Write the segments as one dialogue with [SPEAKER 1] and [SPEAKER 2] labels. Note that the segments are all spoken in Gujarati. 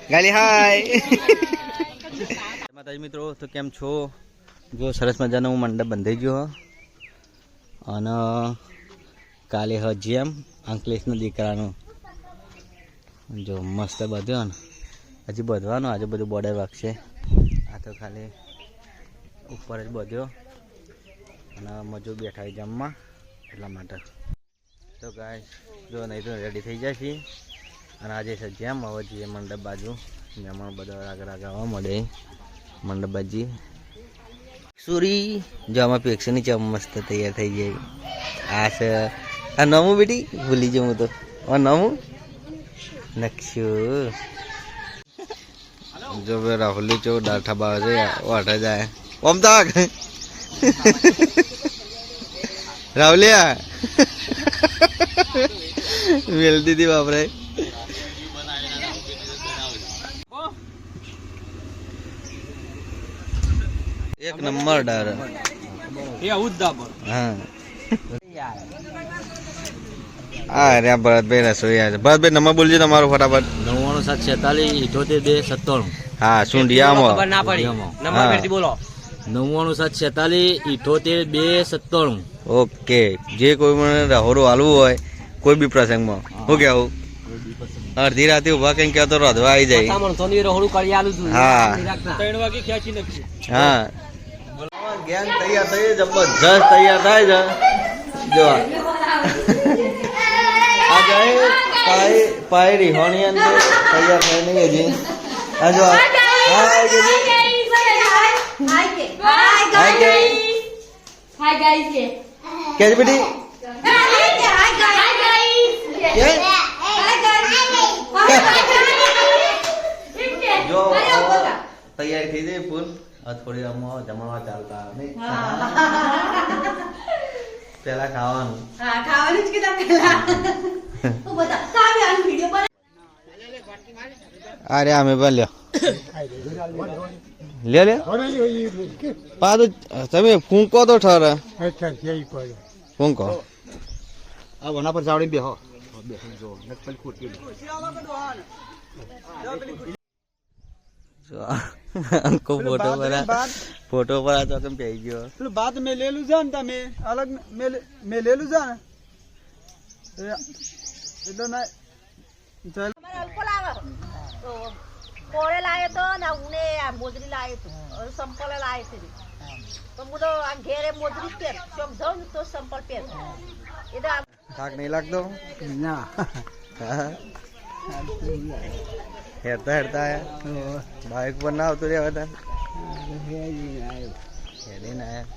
[SPEAKER 1] ગાલી હાય માતાજી મિત્રો, તો કેમ છો? જો સરસ મજાનો મંડપ બંધાઈ ગયો અને કાલે જેમ અંકલેશના દીકરાનો જો મસ્ત બધ્યો ને, હજી બધવાનું આજે બધું બોર્ડર વાગશે. આ તો ખાલી ઉપર જ બધ્યો અને મજૂર બેઠા જમવા એટલા માટે. તો ગાય જો નહીં તો રેડી થઈ જાય છે અને આજે છે જેમ હવે જઈએ મંડપ બાજુ. મહેમાન બધા આગળ આવવા મળે મંડપ બાજી. સુરી જો આમાં પેક્સની ચમ મસ્ત તૈયાર થઈ જાય. આ છે આ નમું બેટી, ભૂલી જાઉં હું તો. આ નમું નકશું જો ભાઈ રાહુલી ચો ડાઠા બાળ છે વાટા જાય ઓમ તાક રાહુલિયા મેલ દીધી બાપરે. એક નંબર ડાર હા રે ભરતભાઈ રસોઈ છે. ભરતભાઈ નંબર બોલજો તમારો ફટાફટ.
[SPEAKER 2] 99
[SPEAKER 1] હા સુંઢિયામાં
[SPEAKER 2] 99
[SPEAKER 1] ઓકે. જે કોઈ મને રહોડું હાલવું હોય કોઈ બી પ્રસંગમાં શું કેવું અડધી રાતે ઉભા કઈ કહેતો રોધવા આવી જાય. હા હા જ્ઞાન તૈયાર થઈ જબરજસ્ત તૈયાર થાય છે. જો આ જાય પાય રીહોણી અંદર તૈયાર થાય નહીં હજી. આ જો કે બેટી જો તૈયારી થઈ જાય ફૂલ. થોડી જમવા ચાલતા નહીં પેલા ખાવાનું. અરે અમે પણ લ્યો લે પાછું તમે ફૂંકો તો ઠરે ફૂંકો
[SPEAKER 3] વના પર જાવડી બેહો
[SPEAKER 1] અંકો ફોટો પર આ તો કેમ કહી ગયો
[SPEAKER 3] પેલું બાદ મેં લેલું છે ને તમે અલગ મેં લેલું છે ને એટલે ના
[SPEAKER 4] કોળે લાયો તો ને ઉને મોજરી લાયો તો સંપલે લાયો છે તો હું તો આમ ઘેરે મોજરી જ પહેર ચોક જાઉં ને તો સંપલ પહેર એટલે
[SPEAKER 1] થાક નહીં લાગતો
[SPEAKER 3] ના
[SPEAKER 1] હેરતા હેરતા બાઇક પર ના આવતું રહ્યા હતા હેરીને આયા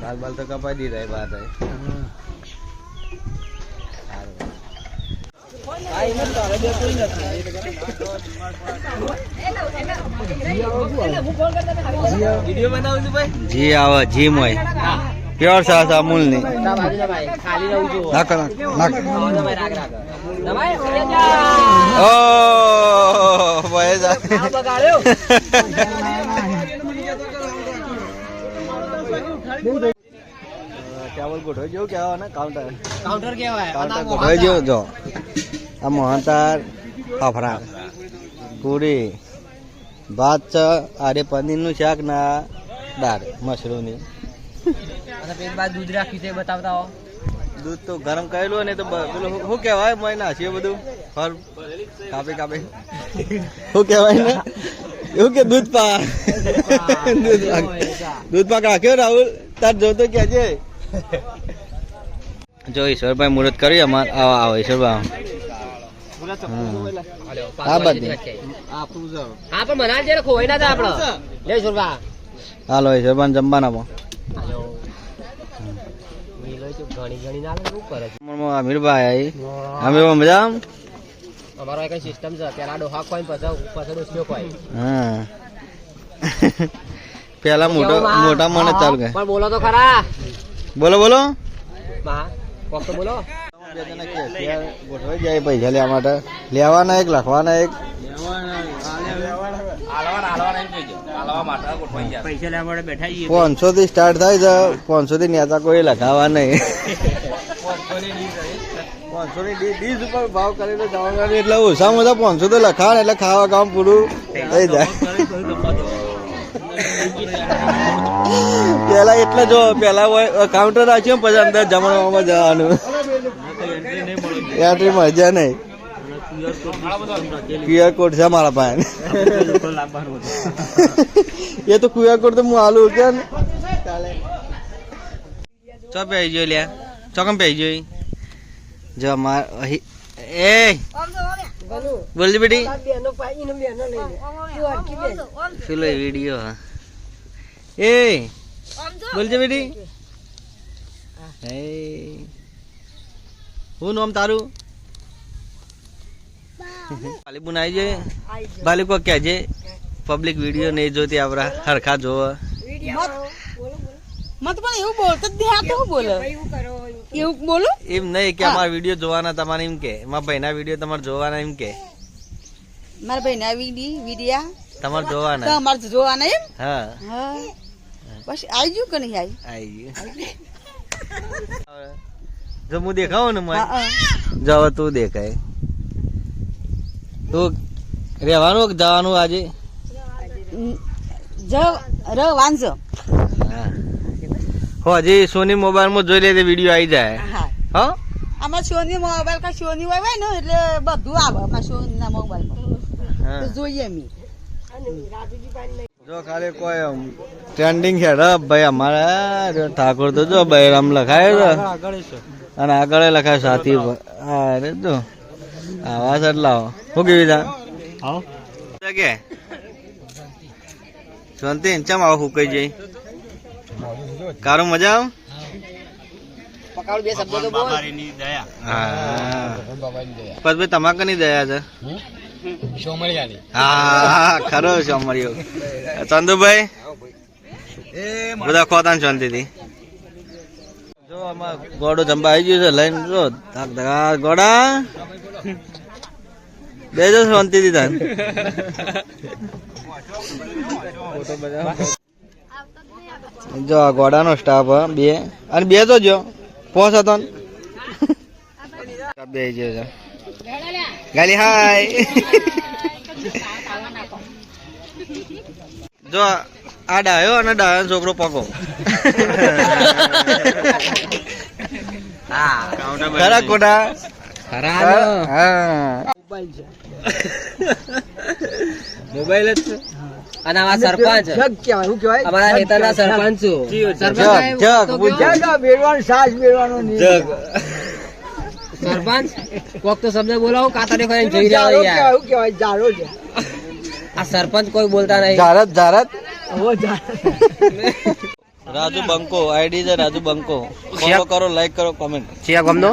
[SPEAKER 1] બાલ બાલ તો કપાઈ દીધા બાદ જી આવે જી મોય પ્યોર સાસ અમૂલ ની નાખ નાખ ઓ ભાઈ જા ચાવલ ગોઠવાઈ જેવું કેવા ને કાઉન્ટર કેવાય ગોઠવાઈ જેવું જો આ મોહનતાર ફાફડા પૂરી ભાત છે. આરે પનીરનું શાક ના દાળ મશરૂમની.
[SPEAKER 2] દૂધ રાખ્યું છે બતાવતા.
[SPEAKER 1] દૂધ તો ગરમ કરેલું ને તો પેલું શું કહેવાય મેં નાખીએ બધું ફર કાપે કાપે શું કહેવાય ને એવું કે દૂધ પાક દૂધ પાક રાખ્યો રાહુલ તાર જોતો કે છે. જો ઈશ્વરભાઈ મુહૂર્ત કર્યું અમારે આવો આવો ઈશ્વરભાઈ હા બધી હાલો ઈશ્વરભાઈ જમવાના અમીરભાઈ અમે મજા
[SPEAKER 2] અમારો એક સિસ્ટમ છે પેલા ડોહા કોઈ પછી ડોસ્યો કોઈ
[SPEAKER 1] હા પેલા મોટા મને ચાલુ કે
[SPEAKER 2] પણ બોલો તો ખરા
[SPEAKER 1] બોલો બોલો
[SPEAKER 2] કોક તો બોલો
[SPEAKER 1] ગોઠવાઈ જાય પૈસા લેવા માટે લેવાના એક લખવાના એક
[SPEAKER 2] પૈસા લેવા માટે બેઠા
[SPEAKER 1] 500 થી સ્ટાર્ટ થાય છે 500 થી નેતા કોઈ લખાવા નહીં 500 500 ની ડીશ ઉપર ભાવ કરેલો જવાનું એટલે ઓછામાં ઓછા 500 તો લખાણ એટલે ખાવા કામ પૂરું થઈ જાય. પેલા એટલે જો પેલા કાઉન્ટર રાખ્યું પછી અંદર જમણવામાં જવાનું એન્ટ્રી મજા નહીં. QR કોડ છે મારા પાસે. એ તો QR કોડ તો હું આલુ કે ચો પે આવી જોઈ લ્યા ચોકમ પે આવી જોઈ જો માર એ બોલજી બેટી પેલો વિડીયો એ બોલજે બેટી એ હું નામ તારું બાલી બુન આવી જાય બાલી કો કહેજે પબ્લિક વિડીયો નહીં જોતી આપણા હરખા જોવા
[SPEAKER 5] મત પણ એવું બોલતો જ નહીં. આ તો હું બોલો એવું બોલો
[SPEAKER 1] એમ નહીં કે અમારા વિડીયો જોવાના તમારે એમ કે મારા ભાઈના વિડીયો તમારે જોવાના એમ કે
[SPEAKER 5] મારા ભાઈ ના વિડિયા
[SPEAKER 1] તમારે જોવાના
[SPEAKER 5] તમારે જોવાના એમ.
[SPEAKER 1] હા
[SPEAKER 5] હા બસ આવી ગયું કે નહીં આવી?
[SPEAKER 1] આવી ગયું જો હું દેખાવું ને મને
[SPEAKER 5] હા
[SPEAKER 1] જાવ તું દેખાય તું રહેવાનું કે જવાનું આજે
[SPEAKER 5] વાંચો.
[SPEAKER 1] હા હો હજી સોની મોબાઈલમાં જોઈ લે વિડીયો આવી જાય
[SPEAKER 5] હા
[SPEAKER 1] હા
[SPEAKER 5] આમાં સોની મોબાઈલ કા સોની હોય ને એટલે બધું આવે અમારા સોનીના મોબાઈલમાં તો જોઈએ અમે.
[SPEAKER 1] જો ખાલી કોઈ ટ્રેન્ડિંગ છે ભાઈ અમારા ઠાકોર તો જો બૈરામ લખાયો છે અને આગળ લખાય સાથી હા રે જો આવા જ લાવો શું કેવી તા કે શાંતિ ચમ આવો હુકાઈ જઈ કારો મજા આવ
[SPEAKER 2] પકાવડ બે શબ્દો તો બોલ.
[SPEAKER 1] હા બસ ભાઈ તમાકુ ની દયા છે
[SPEAKER 2] સોમળિયાની.
[SPEAKER 1] હા ખરો સોમરિયો ચંદુભાઈ બધા ખોતા શાંતિથી જો આમાં ગોડો જંબા આવી ગયો છે લઈને જો ગોડા બેજો શાંતિથી થાય જો આ ગોડાનો સ્ટાફ બે અને બે તો જો પોસ હતો ને બે જો ગાલી હાય જો આ ડાયો અને ડાયો છોકરો પકો ખરા ખોટા હા
[SPEAKER 2] મોબાઈલ જ છે. અને આ સરપંચ અમારા નેતાના સરપંચ છું. સરપંચ કોક તો શબ્દ બોલાવો કાતરે કરીને જોઈ રહ્યા યાર. આ સરપંચ કોઈ બોલતા નહીં.
[SPEAKER 1] જારત રાજુ બંકો આઈડી છે રાજુ બંકો ફોલો કરો લાઈક કરો કોમેન્ટ
[SPEAKER 2] ચિયા ગમનો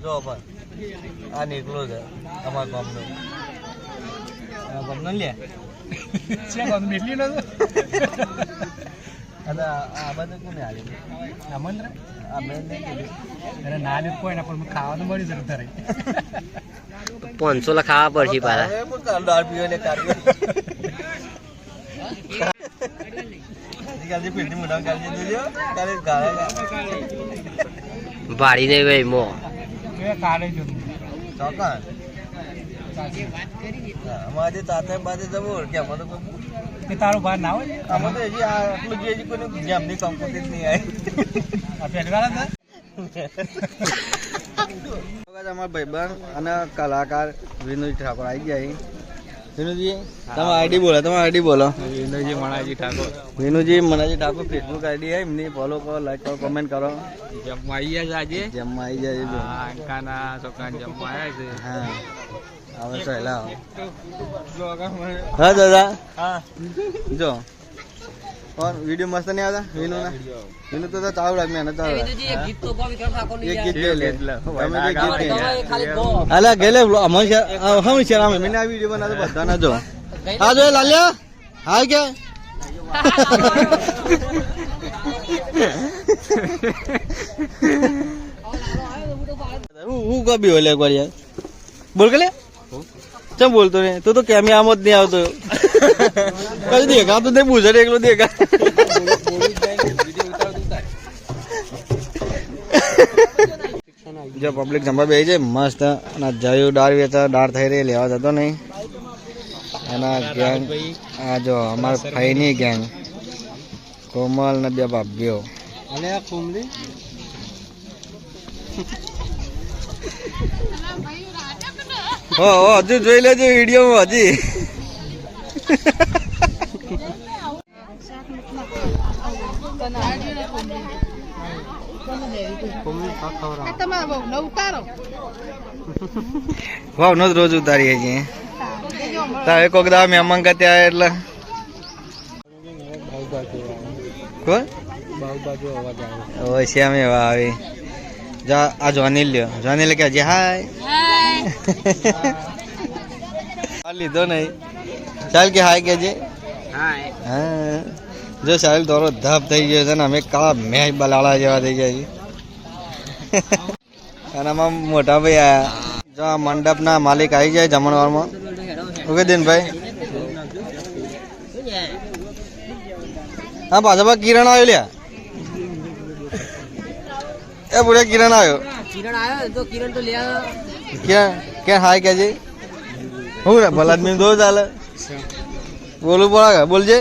[SPEAKER 1] જો પણ આ નીકળો છે અમાર ગામનો ગામનો લે અને આ બધું કોને આલી આમંત્ર આ બેન નહીં કીધું અરે ના લે કોઈ ના પણ ખાવાનું મળી જતું તારે
[SPEAKER 2] 500 ખાવા પડશે પાછા.
[SPEAKER 1] અરે પણ કાલ દાળ પીવે લે કાઢી કાલજી પીટી મુડા કાલજી દુજો કાલે ગાળા
[SPEAKER 2] ભાડી નહીં ભાઈ મો
[SPEAKER 1] ચોકન અમારે તાતે બાજે જવું કે અમે તો તારું બહાર ના હોય અમે તો હજી આટલું જે હજી કોઈ જેમની કંપની જ નહીં આવી અમારા ભાઈબંધ અને કલાકાર વિનોદ ઠાકોર આવી ગયા. વિનુજી તમે આઈડી બોલો વિનુજી મણાજી ઠાકોર ફેસબુક આઈડી હે એમની ફોલો કરો લાઈક કરો કોમેન્ટ કરો.
[SPEAKER 2] જમવા આવી જાય
[SPEAKER 1] હા હવે સહેલા હા દાદા જો વિડીયો મસ્ત નહીં આવતા વિનુ તો ચાલુ રાખ મહેનત અલા ગેલે હમ છે મેં આ વિડીયો બનાવતો બધા ના જો હા જો લાલ્યા હા કે હું કબી હોય એકવાર યાર બોલ કે લે ચમ બોલતો ને તું તો કેમેરામાં જ નહીં આવતો કઈ દેખા તો નહીં બુઝર એકલો દેખા જો પબ્લિક જમવા બેસી છે મસ્ત. અને જયું દાળ વેચા દાળ થઈ રહી લેવા જતો નહીં. એના ગેંગ આ જો અમાર ભાઈની ગેંગ કોમલ ને બે ભાભીઓ. હજુ જોઈ લેજો વિડીયોમાં હજી. ભાવનો જ રોજ ઉતારીએ છીએ. તારે કોક દા મહેમાન કે ત્યાં એટલે કોણ શ્યામ એવા આવી. જા આ જોની લ્યો. જોની લે કે હજી હાય લીધો નહીં. ચાલ કે હાય કેજે. હા જો સાહેબ દોરો ધપ થઈ ગયો છે ને અમે કાળા મેચ બલાળા જેવા થઈ ગયા છીએ. અને આમાં મોટા ભાઈ આયા. જો આ મંડપના માલિક આવી જાય જમણવારમાં. ઓકે દિનભાઈ. હા પાછા કિરણ આવ્યો લ્યા. એ બુઢે કિરણ આવ્યો. કિરણ ક્યાં હાય કેજે. હું રે ભલા આદમી દો ચાલે બોલું પડે બોલજે.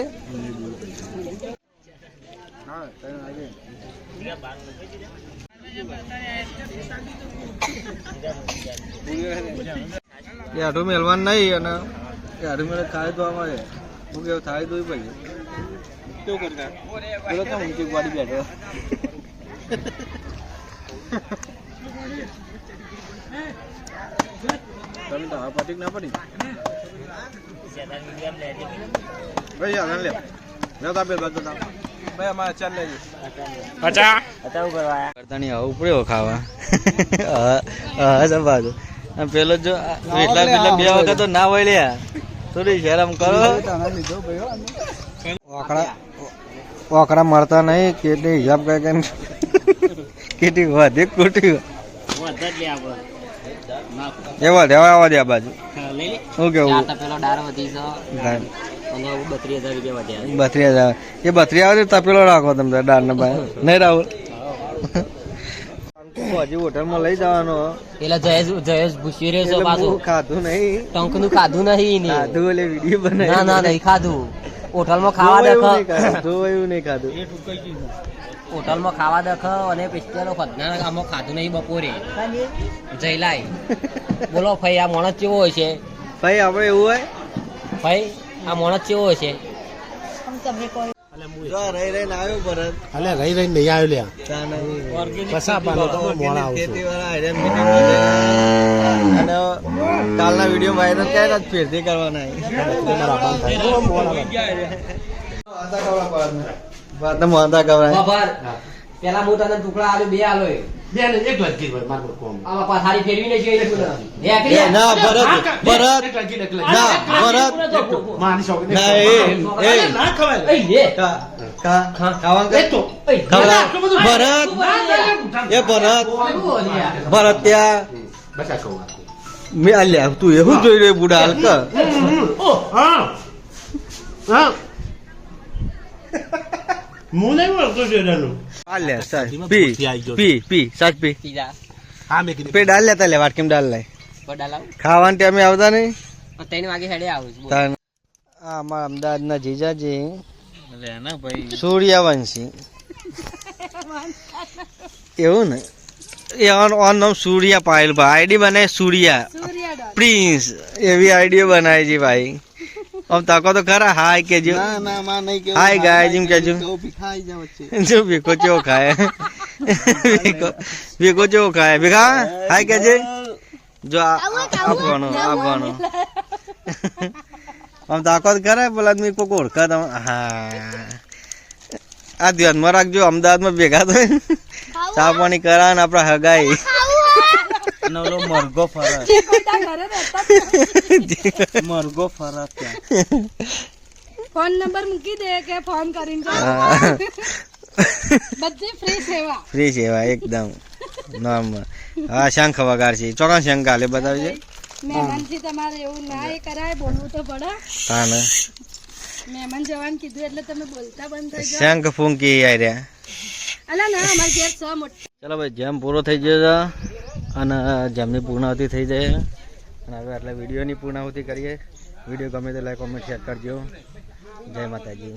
[SPEAKER 1] આઠું મેલવાન નહીં અને આઠું મેળે થાય તો અમારે હું કેવું થાય તો ભાઈ કેવું કરતા બોલો કેમ ઊંચી ગાડી બેઠો. તમે તો આ પટી ના પડી ભાઈ યાર લે લેતા બે બાદ બતા ભાઈ અમારે ચાલ લેજો. અચ્છા શું કરવા કરતા નહીં આવું પડ્યો ખાવા. હા બાજુ પેલો જો એટલા પેલા બે વખત તો ના હોય લ્યા. થોડી શરમ કરો. ઓકડા મળતા નહીં. કેટલી હિસાબ કઈ કેટલી વધે ખોટી એવા દેવા આવવા દે આ બાજુ. શું કેવું
[SPEAKER 2] 32,000 રૂપિયા
[SPEAKER 1] 32,000 એ 32 આવે તપેલો રાખો તમે દાળ ને ભાઈ નહીં રાહુલ. હજી હોટલમાં લઈ જવાનો.
[SPEAKER 2] પેલા જયેશ ભૂસી રહ્યો છે પાછો.
[SPEAKER 1] ખાધું નહીં.
[SPEAKER 2] ટંક નું ખાધું નહીં.
[SPEAKER 1] ખાધું એટલે વિડીયો બનાવી.
[SPEAKER 2] ના નહીં ખાધું. હોટલમાં ખાવા દેખ.
[SPEAKER 1] એવું નહીં ખાધું.
[SPEAKER 2] હોટલમાં ખાવા દેખ અને પિસ્તેલો ખદના આમાં ખાધું નહીં બપોરે. જયલાય બોલો ભાઈ આ માણસ કેવો હોય છે.
[SPEAKER 1] ભાઈ આપણે એવું હોય
[SPEAKER 2] ભાઈ આ માણસ કેવો હોય છે.
[SPEAKER 1] રહી રહીને આવ્યો ભરત.
[SPEAKER 6] અલે રહી રહી નહીં આવ્યો લ્યા. પસા પાલો તો મોડા આવશું.
[SPEAKER 1] અને કાલના વિડીયો વાયરલ ક્યારે જ ફેરથી કરવાના. મોંધા કવરાય.
[SPEAKER 2] પેલા હું તને ટુકડા આલુ 2 આલો
[SPEAKER 6] બે ને એક લગી ભાઈ મારું કોમ.
[SPEAKER 2] આમાં પાથારી ફેરવી ને જોઈ
[SPEAKER 1] ના ભરત ભરત ના ભરત
[SPEAKER 6] માની શોખ
[SPEAKER 1] ના એ
[SPEAKER 6] ના ખવાય.
[SPEAKER 1] ખાવાનું ભરત એ ભરત ભરત ત્યાં
[SPEAKER 6] બચા કહું
[SPEAKER 1] મેં અલ્યા તું એવું જોઈ રહ્યો બુડા હલકા.
[SPEAKER 6] હા હા હું નહીં બોલતો જોડાનું.
[SPEAKER 1] અલ્યા સાચ પી પી પી સાચ પી
[SPEAKER 6] હા મેં કીધું
[SPEAKER 1] પે ડાલ લેતા લે વાટકીમ ડાલ લે.
[SPEAKER 2] બડાલાવ
[SPEAKER 1] ખાવાના ટાઈમે આવતા નહીં.
[SPEAKER 2] 3 વાગે હેડે આવું છું.
[SPEAKER 1] આ અમારા અમદાવાદના જીજાજી સૂર્યવંશી એવું ને એ ઓન નામ સૂર્યા પાયલ ભાઈ આઈડી બનાવે સૂર્યા પ્રિન્સ એવી આઈડીઓ બનાવી છે ભાઈ. આમ તાકો તો ખરા હાય કેજો. હાય ગાય જેમ કેજો. જો ભીખો ચેવો ખાય ભીખો ચેવો ખાય ભીખા હાય કેજે. જો આપવાનો આમ તાકો તો ખરા પેલા આદમી કોક ઓળખા તમે. હા આ ધ્યાનમાં રાખજો અમદાવાદમાં ભેગા થાય ચા પાણી કરા ને આપડા હગાઈ મરઘો ફરક મરઘો ફરક
[SPEAKER 7] ફોન નંબર મૂકી દે કે ફોન કરીને બધી ફ્રી સેવા
[SPEAKER 1] એકદમ નોર્મલ. હા શંખ વગાડ છે ચોકા શંખ ગાલે બતાવજે.
[SPEAKER 7] મહેમાનથી તમારે એવું ના એ કરાય બોલવું તો પડે.
[SPEAKER 1] હા ને
[SPEAKER 7] મહેમાન જવાનું કીધું એટલે તમે બોલતા બંધ થઈ જાઓ.
[SPEAKER 1] શંખ ફૂંકી આવ્યા.
[SPEAKER 7] અલા ના અમાર ઘેર 6 મોટા.
[SPEAKER 1] ચલો ભાઈ જેમ પૂરો થઈ ગયો છે અને જેમની પૂર્ણાવતિ થઈ જાય અને હવે એટલે વિડીયોની પૂર્ણાવતિ કરીએ. વિડીયો ગમે તો લાઈક કોમેન્ટ શેર કરજો. જય માતાજી.